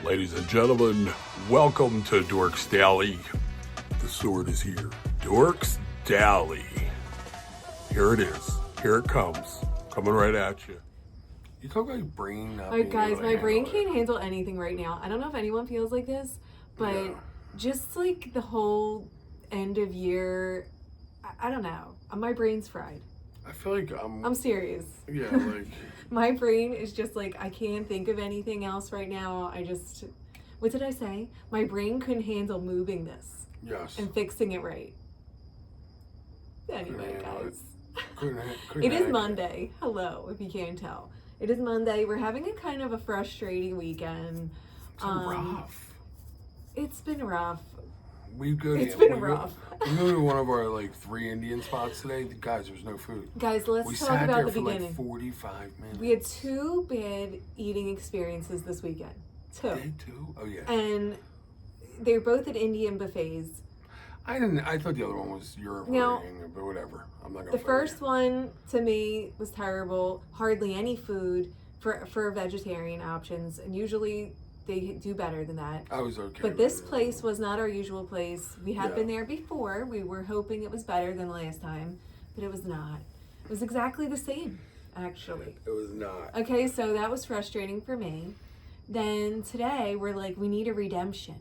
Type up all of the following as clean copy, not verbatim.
Ladies and gentlemen, welcome to Dorks Daily. The sword is here. Dorks Daily. Here it is. Here it comes. Coming right at you. You talk about your brain not being guys, able to my brain handle it. can't handle anything right now. I don't know if anyone feels like this, but just like the whole end of year, I don't know. My brain's fried. I feel like I'm serious. Yeah, like... My brain is just like, I can't think of anything else right now. What did I say? My brain couldn't handle moving this. Yes. And fixing it right. Anyway, guys. Couldn't It is Monday. Hello, if you can't tell. It is Monday. We're having a kind of a frustrating weekend. It's rough. It's been rough. We go to one of our like 3 Indian spots today. Guys, there was no food. Guys, let's talk about the beginning. Like 45 minutes. We had 2 bad eating experiences this weekend. 2. Did 2? Oh yeah. And they're both at Indian buffets. I thought the other one was Europe, but whatever. I'm not gonna. The first one to me was terrible. Hardly any food for vegetarian options, and usually they do better than that. I was okay. But this place was not our usual place. We had been there before. We were hoping it was better than last time, but it was not. It was exactly the same, actually. It was not. Okay, so that was frustrating for me. Then today, we're like, we need a redemption,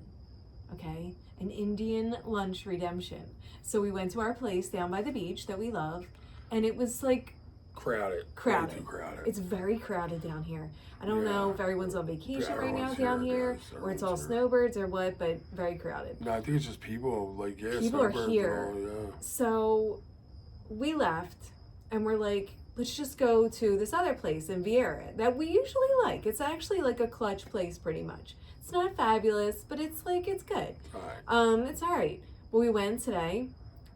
okay? An Indian lunch redemption. So we went to our place down by the beach that we love, and it was like crowded. Crowded. Way too crowded. It's very crowded down here. I don't know if everyone's on vacation right now everyone's down here, guys. or it's all Everyone's snowbirds or what, but very crowded. No, I think it's just people, like, People are snowbirds here. and all, So we left, and we're like, let's just go to this other place in Vieira that we usually like. It's actually like a clutch place pretty much. It's not fabulous, but it's like, it's good. All right. It's all right. Well, we went today.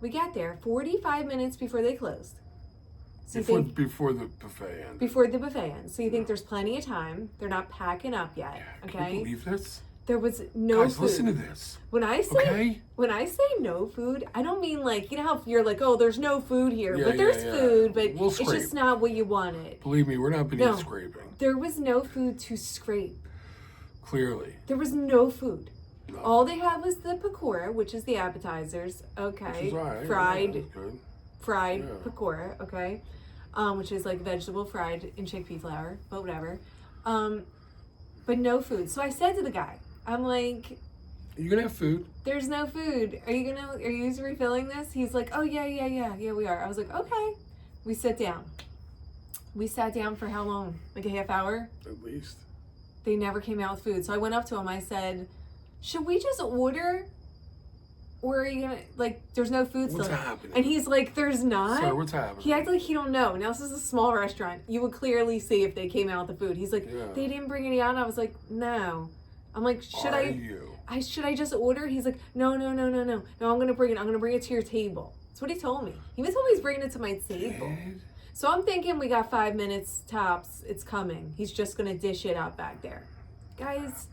We got there 45 minutes before they closed. So Before the buffet ends. Before the buffet ends. So you think there's plenty of time. They're not packing up yet. Yeah, okay? Can you believe this? There was no Guys, food. listen to this. When I say no food, I don't mean like, you know how you're like, oh, there's no food here. But there's food, but it's just not what you wanted. Believe me, we're not beneath scraping. There was no food to scrape. Clearly. There was no food. No. All they had was the pakora, which is the appetizers. Okay. Which is all right. Fried pakora, okay. Which is like vegetable fried in chickpea flour, but whatever. But no food. So I said to the guy, I'm like, are you gonna have food? There's no food. Are you refilling this? He's like, oh yeah, we are. I was like, okay. We sat down. We sat down for how long? Like a half hour? At least. They never came out with food. So I went up to him. I said, should we just order? Or are you gonna, like, there's no food still. What's happening? And he's like, there's not. Sir, what's happening? He acted like he don't know. Now this is a small restaurant. You would clearly see if they came out with the food. He's like, they didn't bring any out. And I was like, no. I'm like, should I just order? He's like, no, I'm gonna bring it to your table. That's what he told me. He told me he's bringing it to my table. So I'm thinking we got 5 minutes tops. It's coming. He's just gonna dish it out back there. Guys,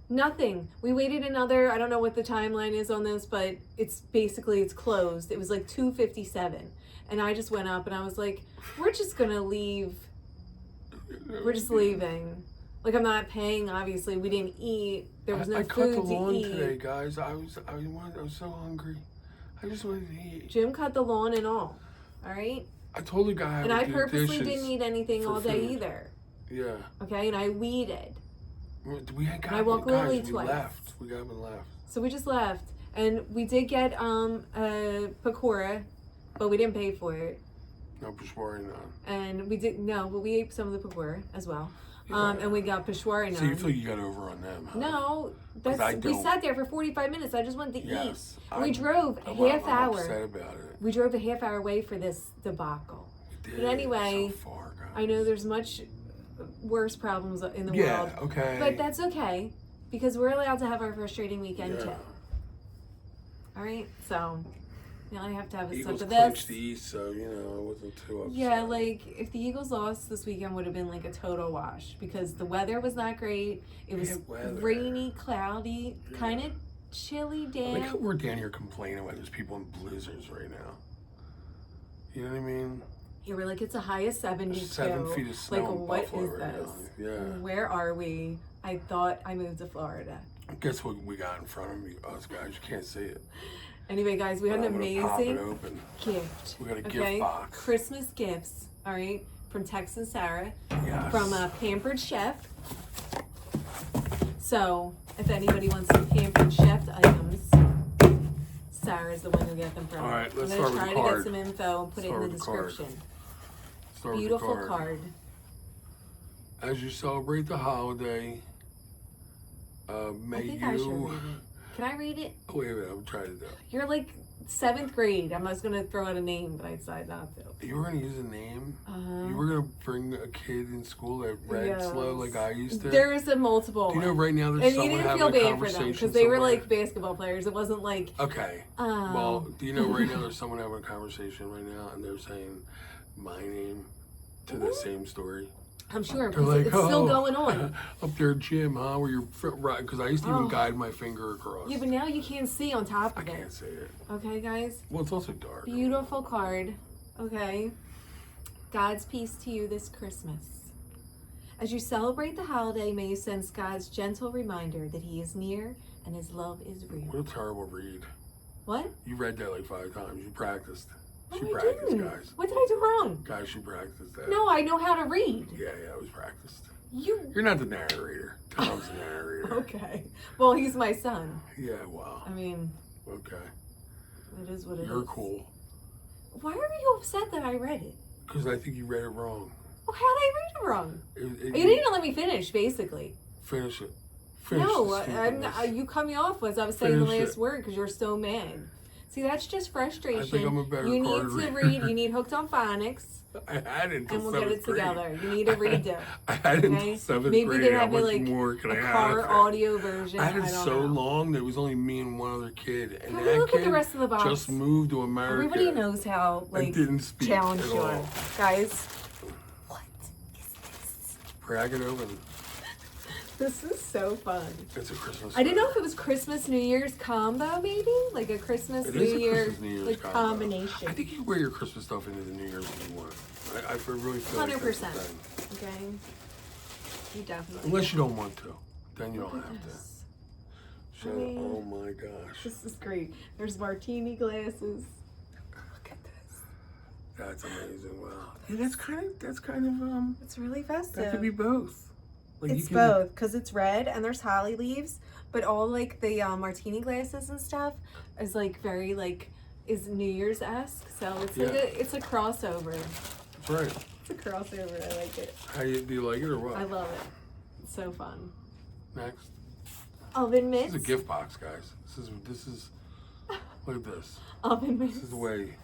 nothing. We waited another, I don't know what the timeline is on this, but it's closed. It was like 2:57. And I just went up and I was like, we're just gonna leave. We're just leaving. Like, I'm not paying, obviously. We didn't eat. There was no food to eat. I cut the lawn today, guys. I was so hungry. I just wanted to eat. Jim cut the lawn and all right? I told the guy and I purposely didn't eat anything all day either. Yeah. Okay, and I weeded. We had I walked Lily twice. We got up and left. So we just left. And we did get a pakora, but we didn't pay for it. No, Peshwari naan. And but we ate some of the pakora as well. And we got Peshwari naan. So you feel you got over on them, huh? No, we sat there for 45 minutes. I just wanted to eat. We drove a half hour. Upset about it. We drove a half hour away for this debacle. We did. But anyway, so far, guys. I know there's much worse problems in the world. Yeah, okay. But that's okay, because we're allowed to have our frustrating weekend too. All right, so now I have to have a sip of this. Clinched the East, so it wasn't too upset. Yeah, like if the Eagles lost this weekend, would have been like a total wash because the weather was not great. It was rainy, cloudy, kind of chilly, damp. Like how we're down here complaining about there's people in blizzards right now. You know what I mean? Yeah, we're like, it's a high of 72. 7 feet of snow like, in what Buffalo is right this? now. Yeah. Where are we? I thought I moved to Florida. Guess what we got in front of me, us guys? You can't see it. Anyway, guys, we had an amazing gift. We got a gift box. Christmas gifts, all right, from Tex and Sarah. Yes. From a Pampered Chef. So, if anybody wants some Pampered Chef items, Sarah's the one who got them from. All right, let's I'm start going with to the try to card. get some info and put it in the description. Beautiful card. As you celebrate the holiday, may I should you... read it. Can I read it? Oh, wait a minute, I'm trying to do it. You're like 7th grade. I was going to throw out a name, but I decided not to. You were going to use a name? You were going to bring a kid in school that read slow like I used to? There is a multiple. Do you know right now there's someone having a conversation? And you didn't feel bad for them because they were like basketball players. It wasn't like... Okay. Well, do you know right now there's someone having a conversation right now and they're saying my name to the same story? I'm sure, because like, it's still going on. Up there, Jim, huh? Where you're right? Because I used to even guide my finger across. Yeah, but now you can't see on top of it. I can't see it. Okay, guys? Well, it's also dark. Beautiful card. Okay. God's peace to you this Christmas. As you celebrate the holiday, may you sense God's gentle reminder that He is near and His love is real. What a terrible read. What? You read that like 5 times. You practiced. She I practiced, didn't. guys. What did I do wrong? Guys, she practiced that. No, I know how to read. Yeah, it was practiced. You're not the narrator. Tom's the narrator. Okay. Well, he's my son. Yeah, wow. I mean... Okay. It is what it is. You're cool. Why are you upset that I read it? Because I think you read it wrong. Well, how did I read it wrong? You didn't even let me finish, basically. Finish it. You cut me off as I was saying the last word because you're so mad. See, that's just frustration. I think I'm a better You card need to reader. read. You need Hooked on Phonics. I had it until and we'll get it grade. together. You need to read it. I had it until 7th Maybe grade. they How have much like more can I a have? car audio version. I had it don't so know. long that it was only me and one other kid. And Can that we look kid at the rest of the box? just moved to America. Everybody knows how didn't speak challenged at you are. all. Guys, what is this? Crack it open. This is so fun. It's a Christmas. I didn't know if it was Christmas New Year's combo, maybe like a Christmas New Year's like combo. Combination. I think you can wear your Christmas stuff into the New Year's if you want. I really feel 100%. like that's the thing. Okay. You definitely. Unless you don't want to, then you don't have this. to. Oh my gosh. This is great. There's martini glasses. Look at this. That's amazing. Wow. Hey, that's kind of It's really festive. That could be both. Like it's both because it's red and there's holly leaves, but all like the martini glasses and stuff is like very like is New Year's esque. So it's like it's a crossover. That's right. It's a crossover. I like it. Do you like it or what? I love it. It's so fun. Next. Oven mitts. This is a gift box, guys. This is. Look at this. Oven mitts. This is the way.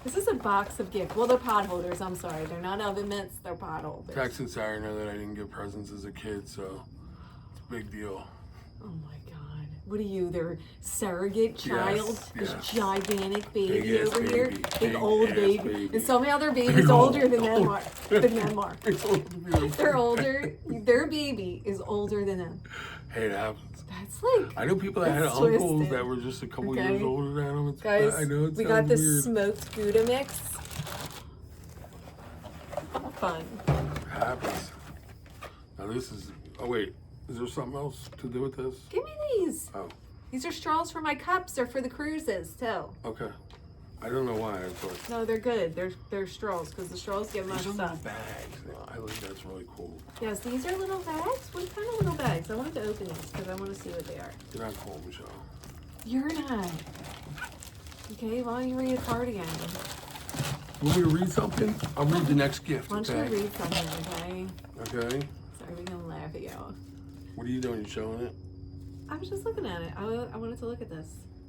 This is a box of gifts. Well, they're pot holders. I'm sorry. They're not oven mitts. They're pot holders. Tex and Sarah know that I didn't get presents as a kid, so it's a big deal. Oh my God. What are you, their surrogate child? This gigantic baby over here? Big old baby. And somehow their baby's older than them are. They're older. Their baby is older than them. Hey, it happens. That's like. I know people that had uncles that were just a couple years older than them. Guys, I know we got this smoked Gouda mix. Fun. It happens. Now this is. Oh wait, is there something else to do with this? Give me these. Oh. These are straws for my cups. They're for the cruises too. Okay. I don't know why I thought. No, they're good. They're straws because the straws give much stuff. These are little bags. I think that's really cool. Yes, these are little bags. What kind of little bags? I wanted to open these because I want to see what they are. You're not cool, Michelle. You're not. Okay, why don't you read a card again? You want me to read something? I'll read the next gift. Why don't you read something, okay? Okay. Sorry, we're gonna laugh at you. What are you doing? You showing it? I was just looking at it. I wanted to look at this.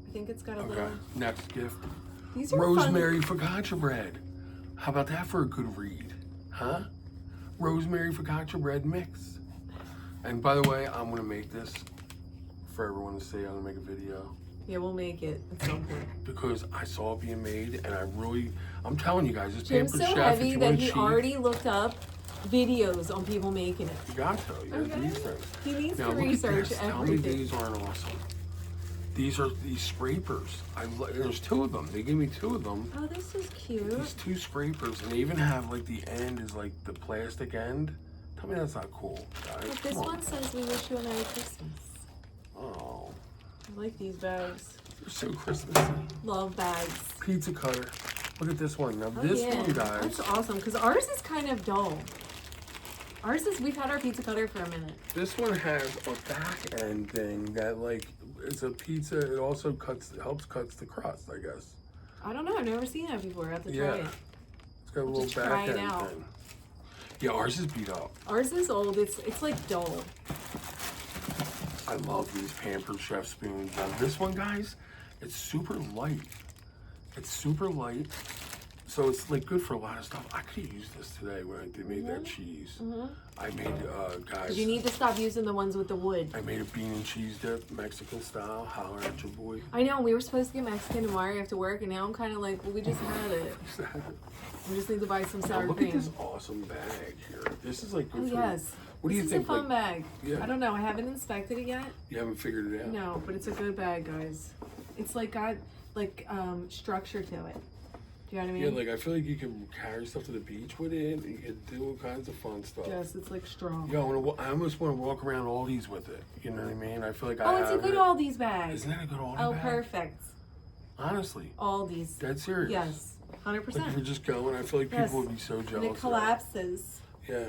I think it's got a little. Next gift. These are rosemary focaccia bread. How about that for a good read? Huh? Rosemary focaccia bread mix. And by the way, I'm gonna make this for everyone to see. I'm gonna make a video. Yeah, we'll make it at some point. Because I saw it being made, and I'm telling you guys, it's Jim's Pampered so Chef. heavy that he already looked up videos on people making it. You got to. You gotta do these things. He needs now, to research everything. Tell me these aren't awesome. These are these scrapers. There's 2 of them. They gave me 2 of them. Oh, this is cute. These 2 scrapers, and they even have like the end is like the plastic end. Tell me that's not cool, guys. But this one says we wish you a Merry Christmas. Oh. I like these bags. They're so Christmassy. Love bags. Pizza cutter. Look at this one. Now this one, guys. That's awesome, because ours is kind of dull. We've had our pizza cutter for a minute. This one has a back end thing that, like, it's a pizza. It also helps cut the crust, I guess. I don't know. I've never seen that before. I have to try it. It's got a little back end thing. Yeah, ours is beat up. Ours is old. It's like dull. I love these Pampered Chef spoons. Now this one, guys, it's super light. It's super light. So it's like good for a lot of stuff. I could use this today when I made that cheese. I made, guys. You need to stop using the ones with the wood. I made a bean and cheese dip, Mexican style. Holler at your boy. I know, we were supposed to get Mexican tomorrow after work, and now I'm kind of like, well, we just had it. We just need to buy some sour look cream. Look at this awesome bag here. This is like good for yes. What do you think? It's a fun bag. Yeah. I don't know. I haven't inspected it yet. You haven't figured it out? No, but it's a good bag, guys. It's like got like structure to it. Do you know what I mean? Yeah, like I feel like you can carry stuff to the beach with it. You can do all kinds of fun stuff. Yes, it's like strong. Yeah, I almost want to walk around Aldi's with it. You know what I mean? I feel like it's a good Aldi's bag. Isn't that a good Aldi bag? Oh, bag? perfect. Honestly. Aldi's. Dead serious. Yes, 100%. Like if we're just going, I feel like people would be so jealous. And it collapses. Yeah.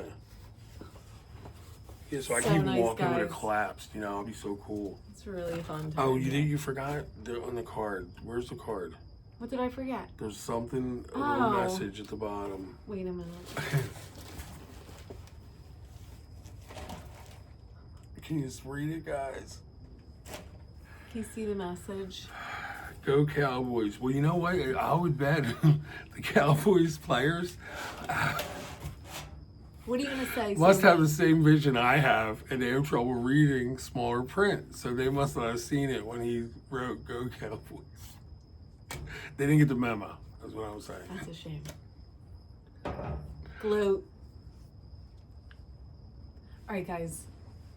Yeah, so I So can even nice, walk in with it guys. collapsed. You know, it'd be so cool. It's really fun. Oh, you forgot on the card. Where's the card? What did I forget? There's something, a little message at the bottom. Wait a minute. Can you just read it, guys? Can you see the message? Go Cowboys. Well, you know what? I would bet the Cowboys players What are you going to say? must have the same vision I have, and they have trouble reading smaller print. So they must not have seen it when he wrote Go Cowboys. They didn't get the memo. That's what I was saying. That's a shame. Gloat. All right, guys.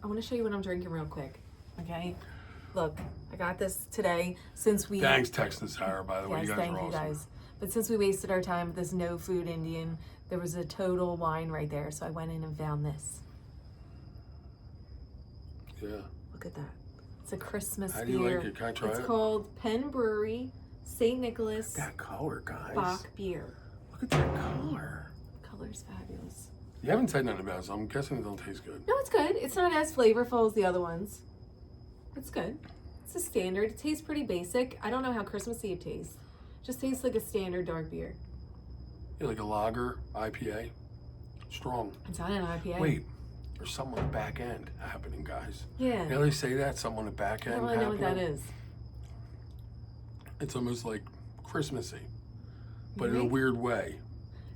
I want to show you what I'm drinking real quick. Okay? Look, I got this today since we... Thanks, Tex and Sarah, by the way. Yes, You guys thank are you awesome. guys. But since we wasted our time with this no food Indian, there was a total wine right there, so I went in and found this. Yeah. Look at that. It's a Christmas beer. How do you like it? Can I try it? It's called Penn Brewery St. Nicholas That color, guys. Bach beer. Look at that color. Color's fabulous. You haven't said nothing about it, so I'm guessing it don't taste good. No, it's good. It's not as flavorful as the other ones. It's good. It's a standard. It tastes pretty basic. I don't know how Christmassy it tastes. Just tastes like a standard dark beer. Yeah, like a lager, IPA. Strong. It's not an IPA. Wait, there's something on the back end happening, guys. Yeah. You know they say that? Something on the back I end don't really know what that happening? is. It's almost like Christmassy, but in a think? weird way.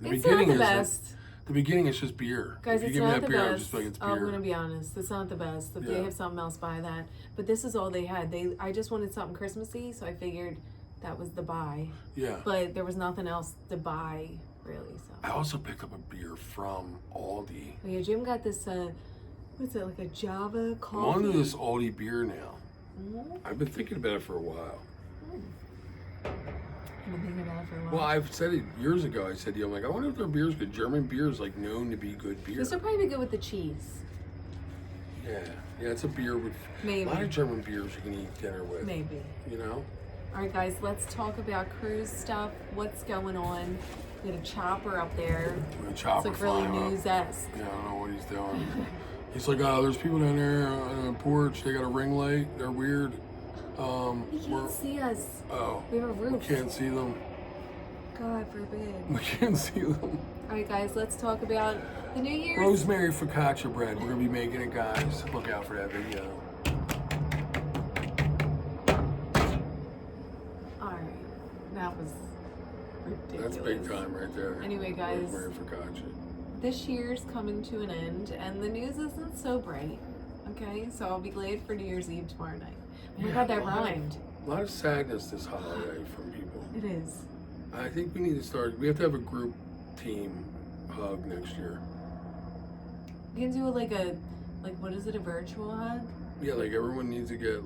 It's not the best. The beginning is just beer. Guys, if you it's give me not that the beer, I'm best. just like it's beer. I'm gonna be honest. It's not the best. If they Yeah. have something else, buy that. But this is all they had. I just wanted something Christmassy, so I figured that was the buy. Yeah. But there was nothing else to buy, really. So. I also picked up a beer from Aldi. Oh, yeah, Jim got this. What's it, like a Java coffee? I'm on to this Aldi beer now. Mm-hmm. I've been thinking about it for a while. I've been thinking about it for a while. Well, I've said it years ago. I said, I'm like, I wonder if their beer's good. German beer is like known to be good beer. This will probably be good with the cheese. Yeah, it's a beer with Maybe. a lot of German beers you can eat dinner with. Maybe. You know? All right, guys, let's talk about cruise stuff. What's going on? We had a chopper up there. The chopper It's like really flying up. news-esque. Yeah, I don't know what he's doing. He's like, there's people down there on the porch. They got a ring light. They're weird. He can't see us. Oh. We have a roof. We can't see them. God forbid. We can't see them. All right, guys, let's talk about the New Year's. Rosemary focaccia bread. We're going to be making it, guys. Look out for that video. All right. That was ridiculous. That's big time right there. Anyway, guys. Rosemary focaccia. This year's coming to an end, and the news isn't so bright. Okay, so I'll be glad for New Year's Eve tomorrow night. Oh my God, that rhymed. A lot of sadness this holiday from people. It is. I think we need to start. We have to have a group team hug next year. You can do what is it, a virtual hug? Yeah, like everyone needs to get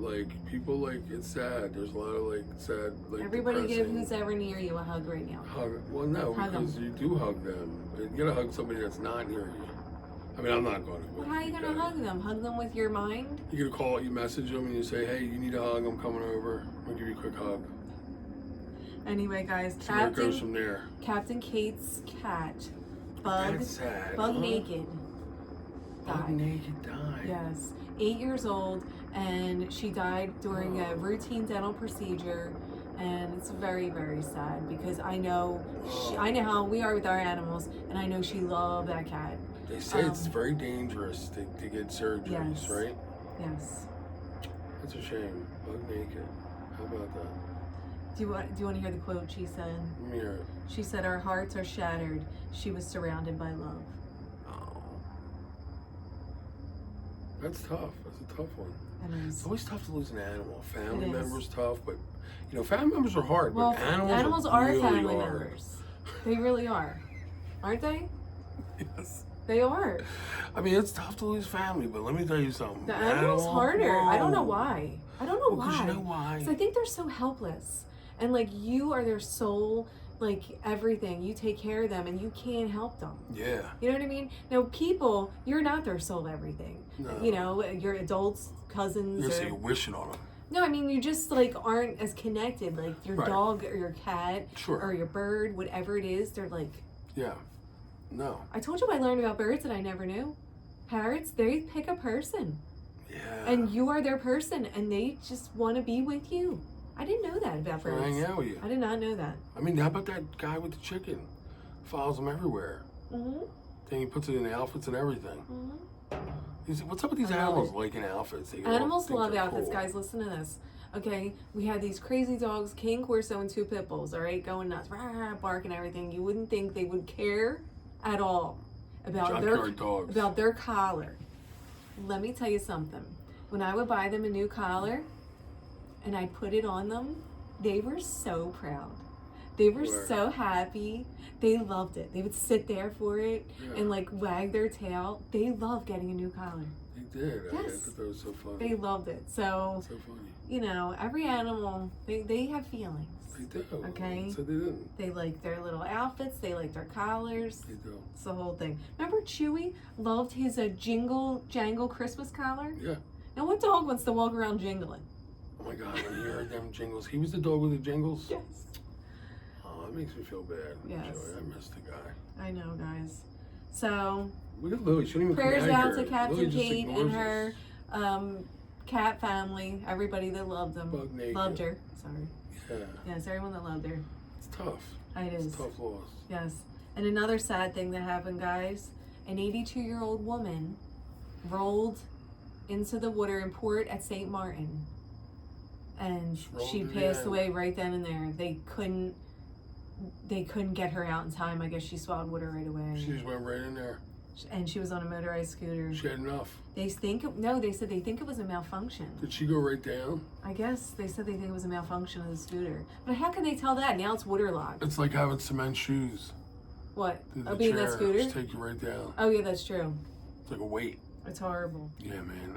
people it's sad. There's a lot of sad Everybody give depressing who's ever near you a hug right now. hug. Well, no, Hug 'em. because you do hug them. You gotta hug somebody that's not near you. I mean, I'm not going to. Well, how are you going to hug them? Hug them with your mind? You get a call, you message them, and you say, hey, you need a hug, I'm coming over. I'll give you a quick hug. Anyway, guys, So where it goes from there. Captain Kate's cat, Bug Naked, died. Yes, 8 years old, and she died during a routine dental procedure, and it's very, very sad because I know how we are with our animals, and I know she loved that cat. They say it's very dangerous to get surgeries, yes. right? Yes. That's a shame. Bug Naked. How about that? Do you want to hear the quote she said? Let me hear it. She said, "Our hearts are shattered. She was surrounded by love." Oh. That's tough. That's a tough one. It's always tough to lose an animal. Family members tough, but family members are hard. Well, but animals are really family members. They really are, aren't they? Yes. They are. I mean, it's tough to lose family, but let me tell you something. The animal's harder. Whoa. I don't know why. Because you know why? Because I think they're so helpless, and like you are their sole. Like everything, you take care of them and you can't help them. Yeah. You know what I mean? Now, people, you're not their sole everything. No. Your adults, cousins. You're wishing on them. No, I mean, you just like aren't as connected. Like your dog or your cat or your bird, whatever it is, they're like. Yeah. No. I told you I learned about birds that I never knew. Parrots, they pick a person. Yeah. And you are their person and they just want to be with you. I didn't know that about birds. Hang out with you. I did not know that. I mean, how about that guy with the chicken? Follows them everywhere. Mm-hmm. Then he puts it in the outfits and everything. Mm-hmm. What's up with these animals liking outfits? Animals love outfits, guys. Listen to this. Okay, we had these crazy dogs, King Corso and 2 pit bulls, all right, going nuts, rah, rah, bark and everything. You wouldn't think they would care at all about their collar. Let me tell you something. When I would buy them a new collar, and I put it on them, they were so proud. They were so happy. They loved it. They would sit there for it and like wag their tail. They loved getting a new collar. They did. Yes. I thought that was so funny. They loved it. So funny. Every animal, they have feelings. They do. Okay? So they didn't. They like their little outfits. They like their collars. They do. It's the whole thing. Remember Chewy loved his Jingle Jangle Christmas collar? Yeah. Now what dog wants to walk around jingling? Oh my God, when you heard them jingles. He was the dog with the jingles? Yes. Oh, that makes me feel bad. Yes. Joey, I missed the guy. I know, guys. So, look at Lily. She didn't even prayers out to Lily Captain Kate and her cat family. Everybody that loved them. Bug Naked. Loved her. Sorry. Yeah. Yes, everyone that loved her. It's tough. It is. It's a tough loss. Yes. And another sad thing that happened, guys. An 82-year-old woman rolled into the water in port at St. Martin. And she passed away right then and there. They couldn't get her out in time. I guess she swallowed water right away. She just went right in there. And she was on a motorized scooter. She had enough. They said they think it was a malfunction. Did she go right down? I guess they said they think it was a malfunction of the scooter. But how can they tell that? Now it's waterlogged. It's like having cement shoes. What? Being that scooter? Just take you right down. Oh yeah, that's true. It's like a weight. It's horrible. Yeah, man.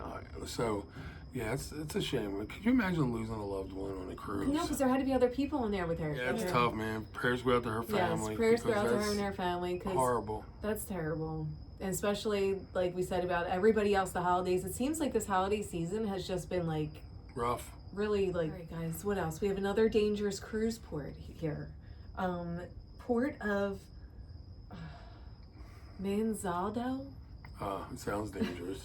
Yeah, it's a shame. Could you imagine losing a loved one on a cruise? No, because there had to be other people in there with her. Yeah, it's tough, man. Prayers go out to her family. Yes, prayers go out to her and her family. Cause horrible. That's terrible. And especially, like we said about everybody else, the holidays. It seems like this holiday season has just been, like... rough. Really, like... All right, guys, what else? We have another dangerous cruise port here. Port of... Manzaldo? It sounds dangerous.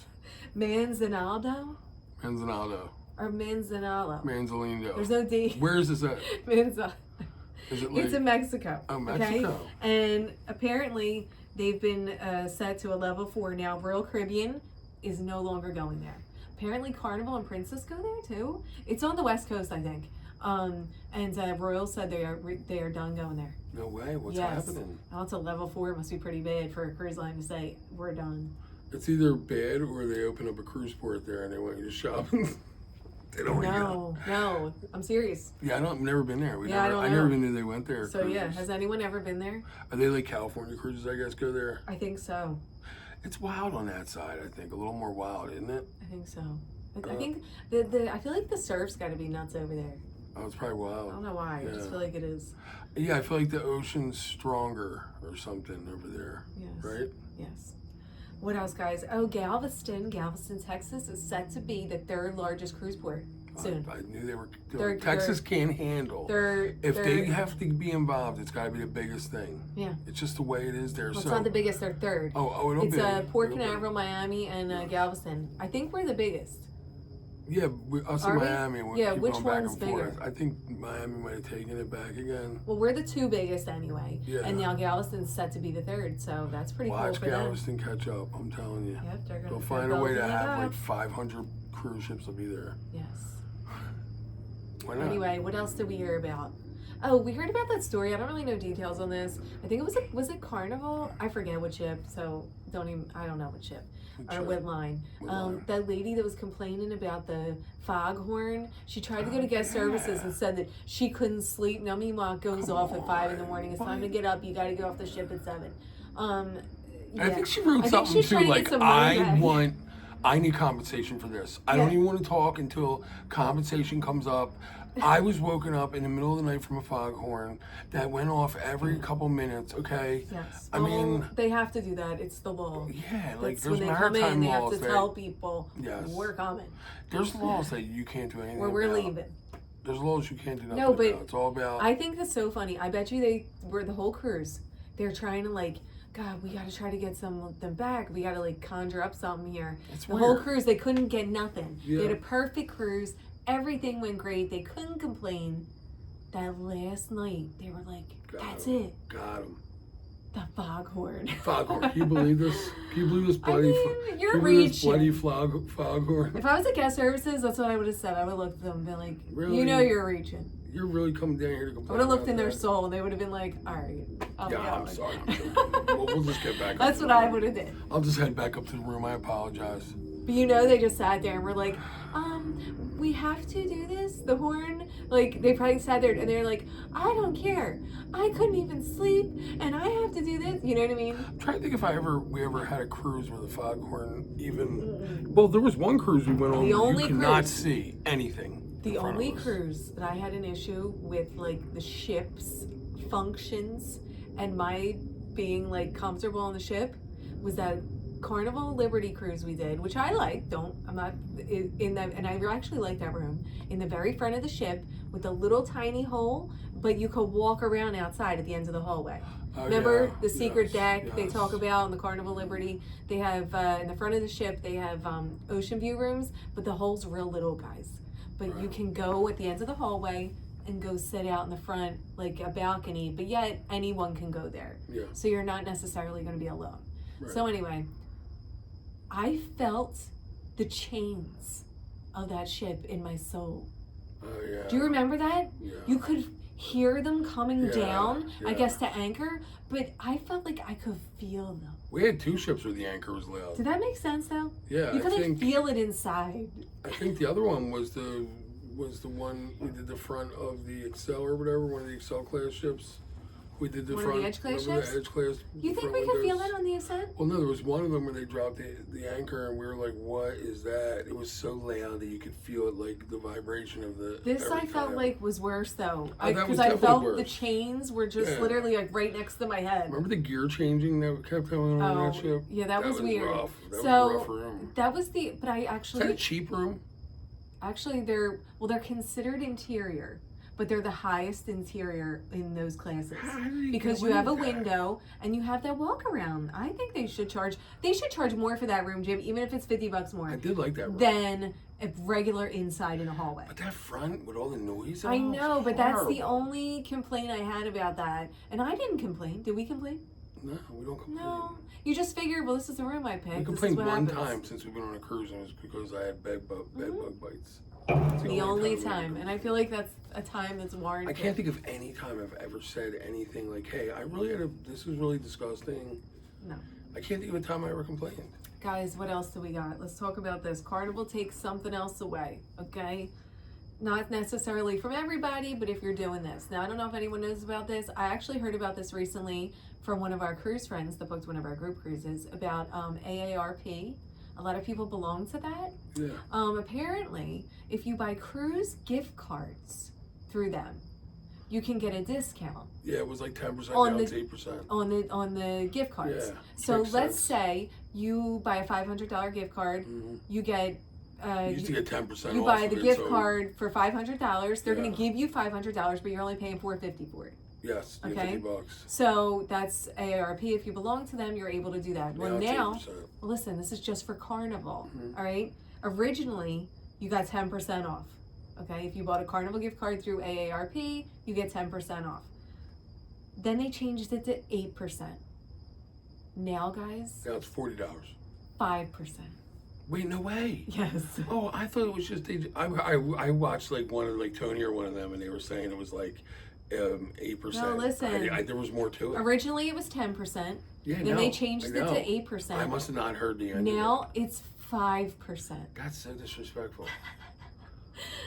Manzanaldo? Manzanaldo. Or Manzanalo? Manzalindo. There's no D. Where is this at? Manzal. Is it like... It's in Mexico. Oh, Mexico. Okay? And apparently, they've been set to a level 4 now. Royal Caribbean is no longer going there. Apparently, Carnival and Princess go there too. It's on the West Coast, I think. And Royal said they are done going there. No way. What's happening? Oh, it's a level 4. It must be pretty bad for a cruise line to say we're done. It's either bad or they open up a cruise port there and they want you to shop. They don't No, I'm serious. Yeah, I've never been there. I never even knew they went there. So yeah, has anyone ever been there? Are they like California cruises, I guess, go there? I think so. It's wild on that side, I think. A little more wild, isn't it? I think so. I think I feel like the surf's got to be nuts over there. Oh, it's probably wild. I don't know why. Yeah. I just feel like it is. Yeah, I feel like the ocean's stronger or something over there. Yes. Right? Yes. What else, guys? Oh, Galveston, Texas is set to be the 3rd largest cruise port soon. I knew they were. Texas can't handle. If they have to be involved, it's got to be the biggest thing. Yeah. It's just the way it is there. Well, it's not the biggest. They're 3rd. It'll be. It's Port Canaveral, Miami, and Galveston. I think we're the biggest. Yeah, us in Miami. Yeah, keep which going back one's and forth. bigger? I think Miami might have taken it back again. Well, we're the 2 biggest anyway. Yeah. And now Galveston's set to be the 3rd, so that's pretty cool for them. Watch Galveston catch up, I'm telling you. Yep, they're They'll find a way to have like 500 cruise ships will be there. Yes. Why not? Anyway, what else did we hear about? Oh, we heard about that story. I don't really know details on this. I think it was it Carnival? I forget what ship, so I don't know what ship. Or what line. That lady that was complaining about the foghorn, she tried to go to guest services and said that she couldn't sleep. Now, meanwhile, it goes off at 5 in the morning. It's time to get up. You got to get off the ship at 7. I think she wrote something too, like, I need compensation for this. I don't even want to talk until compensation comes up. I was woken up in the middle of the night from a foghorn that went off every couple minutes, okay? Yes. I mean... They have to do that. It's the law. Yeah, like, there's maritime they laws. They have to tell people, yes, we're coming. There's laws that you can't do anything we're leaving. There's laws you can't do nothing No, but about. It's all about... I think that's so funny. I bet you they were the whole cruise. They're trying to, like... God, we got to try to get some of them back. We got to, like, conjure up something here. The whole cruise, they couldn't get nothing. Yeah. They had a perfect cruise. Everything went great. They couldn't complain. That last night, they were like, that's it. Got him. The foghorn. Foghorn. Can you believe this? Can you believe this bloody, you're reaching. Bloody foghorn? If I was at guest services, that's what I would have said. I would have looked at them and been like, really? You know you're reaching. You're really coming down here to complain. I would have looked in their soul and they would have been like, all right, I'm sorry. I'm joking. We'll just get back up. That's what I would have did. I'll just head back up to the room. I apologize. But you know, they just sat there and were like, we have to do this? The horn? Like, they probably sat there and they're like, I don't care. I couldn't even sleep and I have to do this. You know what I mean? I'm trying to think if we ever had a cruise where the foghorn even... Well, there was one cruise we went on where you could not see anything. The only cruise that I had an issue with, like, the ship's functions and my being, like, comfortable on the ship was that Carnival Liberty cruise we did, which I liked. I'm not in that, and I actually liked that room in the very front of the ship with a little tiny hole, but you could walk around outside at the end of the hallway. Remember the secret deck they talk about in the Carnival Liberty? They have in the front of the ship they have ocean view rooms, but the hole's real little, guys. But you can go at the end of the hallway and go sit out in the front like a balcony, but yet anyone can go there. Yeah. So you're not necessarily going to be alone. Right. So anyway, I felt the chains of that ship in my soul. Oh, yeah. Do you remember that? Yeah. You could hear them coming down, yeah. I guess, to anchor, but I felt like I could feel them. We had 2 ships where the anchor was loud. Did that make sense, though? Yeah, you could feel it inside. I think the other one was the one we did the front of the Excel or whatever, one of the Excel class ships. We did the one front. Of the Edge class ships? The Edge class. You think we could feel that on the Ascent? Well, no, there was one of them where they dropped the anchor and we were like, what is that? It was so loud that you could feel it, like the vibration of the... This I felt like was worse, though. Because I felt worse. The chains were just literally like right next to my head. Remember the gear changing that kept going on that ship? Yeah, that was weird. Rough. That was a rough room. That was but I actually... Is that a cheap room? Actually, they're considered interior, but they're the highest interior in those classes because you have a window and you have that walk around. I think they should charge more for that room, Jim, even if it's $50 more. I did like that room. Than a regular inside in a hallway. But that front with all the noise. I know, but that's the only complaint I had about that. And I didn't complain. Did we complain? No, we don't complain. No. You just figured, well, this is the room I picked. We complained one time since we've been on a cruise, and it was because I had bed bug bites. The only time. And I feel like that's a time that's warranted. I can't think of any time I've ever said anything like, hey, this is really disgusting. No. I can't think of a time I ever complained. Guys, what else do we got? Let's talk about this. Carnival takes something else away, okay? Not necessarily from everybody, but if you're doing this. Now, I don't know if anyone knows about this. I actually heard about this recently from one of our cruise friends that booked one of our group cruises about AARP. A lot of people belong to that. Yeah. Apparently, if you buy cruise gift cards through them, you can get a discount. Yeah, it was like 10% on down the, to 8%. On the gift cards. Yeah, so let's say you buy a $500 gift card, you get you used to get 10% off. You buy the gift card for $500. They're going to give you $500, but you're only paying $450 for it. Yes, okay. $50. So that's AARP. If you belong to them, you're able to do that. Well, now, listen, this is just for Carnival. All right. Originally, you got 10% off. Okay. If you bought a Carnival gift card through AARP, you get 10% off. Then they changed it to 8%. Now, guys. Now it's $40. 5%. Wait, no way. Yes. Oh, I thought it was just I watched like one of like Tony or one of them, and they were saying it was like 8%. No, listen. There was more to it. Originally, it was 10%. Yeah, then they changed it to 8%. I must have not heard the end. Now it's 5%. That's so disrespectful.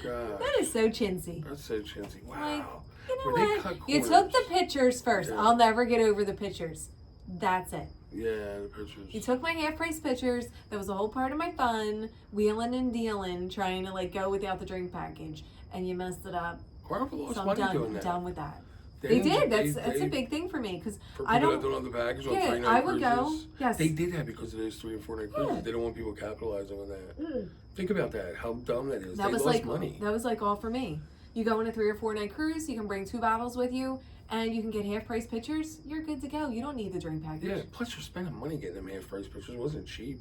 God. That is so chintzy. That's so chintzy. Wow. Like, you know what? You took the pictures first. Yeah. I'll never get over the pictures. That's it. Yeah, the pictures. You took my half-price pictures. That was a whole part of my fun, wheeling and dealing, trying to like go without the drink package, and you messed it up. Carnival lost so money I'm doing that. Done with that. They did. That's a big thing for me because I don't. On the package on yeah, 3 night I would cruises. go. Yes. They did that because of those 3 and 4 night cruises. Yeah. They don't want people capitalizing on that. Think about that. How dumb that is. That was lost like money. That was like all for me. You go on a 3 or 4 night cruise. You can bring 2 bottles with you. And you can get half-price pictures. You're good to go. You don't need the drink package. Yeah, plus you're spending money getting them half-price pictures. It wasn't cheap.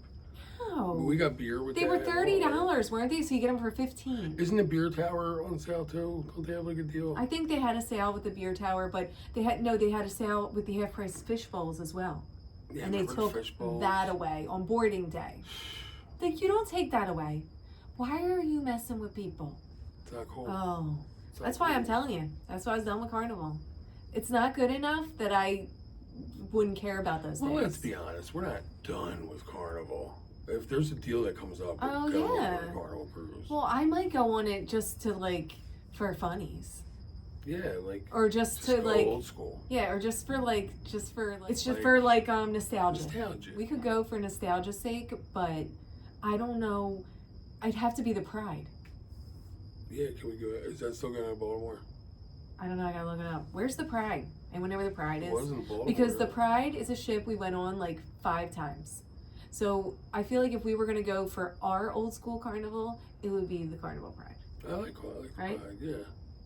No. We got beer with They were $30, weren't they? So you get them for $15. Isn't the beer tower on sale too? Don't they have like a deal? I think they had a sale with the beer tower, but they had a sale with the half-price fish bowls as well. Yeah, and they took that away on boarding day. Like, you don't take that away. Why are you messing with people? It's not cool. Oh. That's why I'm telling you. That's why I was done with Carnival. It's not good enough that I wouldn't care about those things. Well, let's be honest. We're not done with Carnival. If there's a deal that comes up, we're going on a Carnival cruise. Well, I might go on it just to like for funnies. Yeah, like or just to like old school. Yeah, or just for like it's just for like nostalgia. Nostalgia. We could go for nostalgia's sake, but I don't know. I'd have to be the Pride. Yeah, can we go? Is that still going to Baltimore? I don't know. I gotta look it up. Where's the Pride? Anyone know where the Pride is? It wasn't Baltimore. Because the Pride is a ship we went on like 5 times. So I feel like if we were gonna go for our old school Carnival, it would be the Carnival Pride. I like the Pride. Yeah.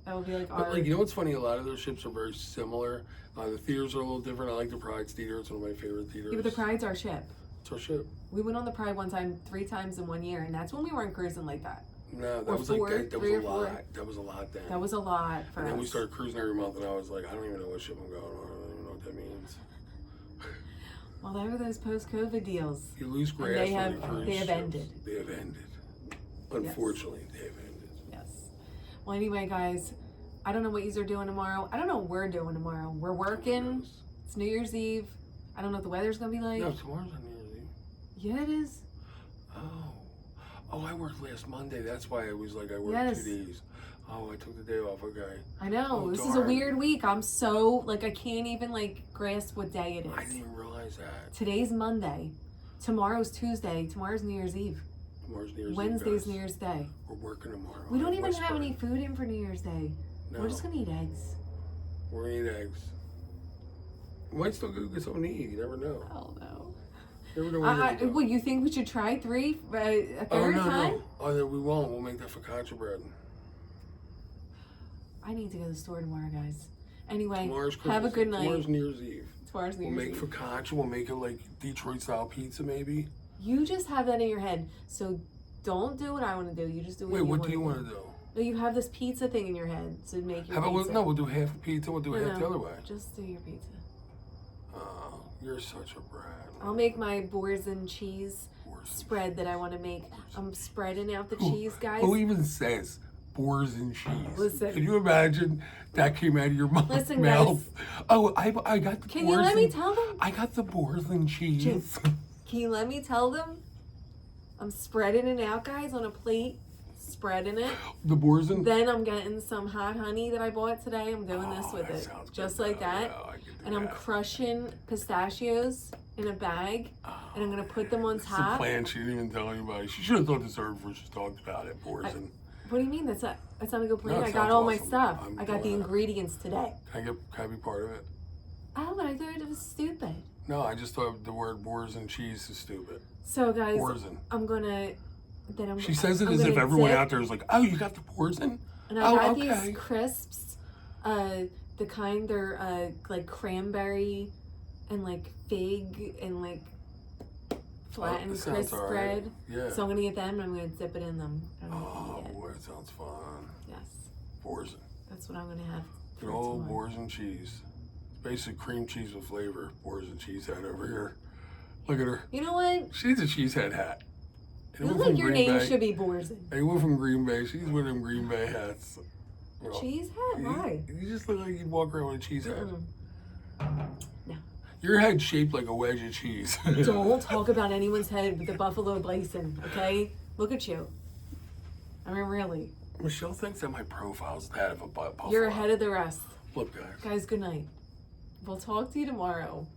That would be like But like, you know what's funny? A lot of those ships are very similar. The theaters are a little different. I like the Pride's theater. It's one of my favorite theaters. Yeah, but the Pride's our ship. It's our ship. We went on the Pride one time, 3 times in 1 year, and that's when we weren't cruising like that. No, that was like that was a lot. That was a lot then. That was a lot for us. And then we started cruising every month, and I was like, I don't even know what ship I'm going on. I don't even know what that means. Well, there were those post-COVID deals. You lose grasp they have ended. They have ended. Unfortunately, they have ended. Yes. Well, anyway, guys, I don't know what you're doing tomorrow. I don't know what we're doing tomorrow. We're working. It's New Year's Eve. I don't know what the weather's going to be like. No, tomorrow's not New Year's Eve. Yeah, it is. Oh, I worked last Monday. That's why I was like, I worked 2 days. Oh, I took the day off. Okay. I know. This is a weird week. I'm so, like, I can't even, like, grasp what day it is. I didn't even realize that. Today's Monday. Tomorrow's Tuesday. Tomorrow's New Year's Eve. Tomorrow's New Year's Eve. Wednesday's New Year's Day. We're working tomorrow. We don't even have any food in for New Year's Day. No. We're just going to eat eggs. We're going to eat eggs. We might still go get something to eat. You never know. Oh, no. Well, you think we should try 3 a third time? No. Oh, we won't. We'll make that focaccia bread. I need to go to the store tomorrow, guys. Anyway, Tomorrow's have a good night. Tomorrow's New Year's Eve. Tomorrow's New Year's Eve. We'll make focaccia. We'll make it like Detroit-style pizza, maybe. You just have that in your head. So don't do what I want to do. You just do what you want to do. Wait, what do you want to do? No, you have this pizza thing in your head to make your pizza. No, we'll do half a pizza. We'll do half the other way. Just do your pizza. Oh, you're such a brat. I'll make my boars and cheese spread that I want to make. I'm spreading out the cheese, guys. Who even says boars and cheese? Listen. Can you imagine that came out of your mouth? Listen, guys. Oh, I got the Can you let me tell them? I got the boars and cheese. Can you let me tell them? I'm spreading it out, guys, on a plate. Spreading it. The boars and... Then I'm getting some hot honey that I bought today. I'm doing this with it. Just like that. And I'm crushing pistachios in a bag. And I'm going to put them on top. It's a plan. She didn't even tell anybody. She should have thought this over before she talked about it. Boars and... What do you mean? That's not a good plan. I got all my stuff. I got the ingredients today. Can I be part of it? Oh, but I thought it was stupid. No, I just thought the word boars and cheese is stupid. So guys, Borzen. She says it as if everyone out there is like, oh, you got the Borzen? And I got these crisps, the kind they're like cranberry and like fig and like flattened crisp bread. Yeah. So I'm gonna get them and I'm gonna dip it in them. Oh boy, that sounds fun. Yes. Borzen. That's what I'm gonna have. Good old Borzen cheese. Basic cream cheese with flavor. Borzen cheese hat over here. Look at her. You know what? She's a cheese head hat. You look like your name should be Borzen. Anyone from Green Bay, she's one of them Green Bay hats. Well, cheese hat? Why? You just look like you'd walk around with a cheese hat. No. Your head's shaped like a wedge of cheese. Don't talk about anyone's head with the buffalo bison, okay? Look at you. I mean, really. Michelle thinks that my profile's the head of a buffalo. You're ahead of the rest. Look, guys. Guys, good night. We'll talk to you tomorrow.